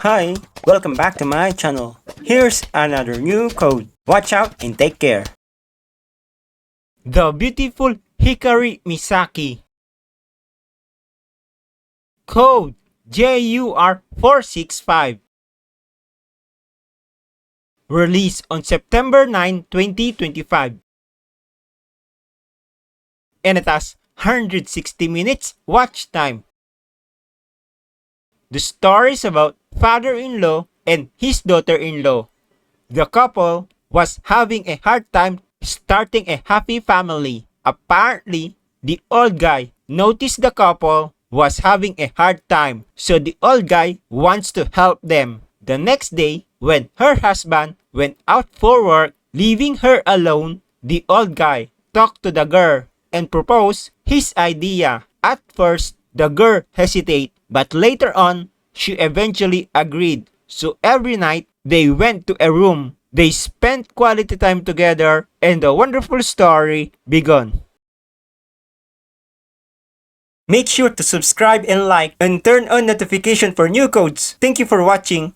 Hi, welcome back to my channel. Here's another new code. Watch out and take care. The beautiful Hikari Misaki. Code JUR465. Released on September 9, 2025. And it has 160 minutes watch time. The story is about father-in-law and his daughter-in-law. The couple was having a hard time starting a happy family. Apparently, the old guy noticed the couple was having a hard time, so the old guy wants to help them. The next day, when her husband went out for work, leaving her alone, the old guy talked to the girl and proposed his idea. At first, the girl hesitated, but later on, she eventually agreed. So every night, they went to a room. They spent quality time together and a wonderful story began. Make sure to subscribe and like and turn on notification for new codes. Thank you for watching.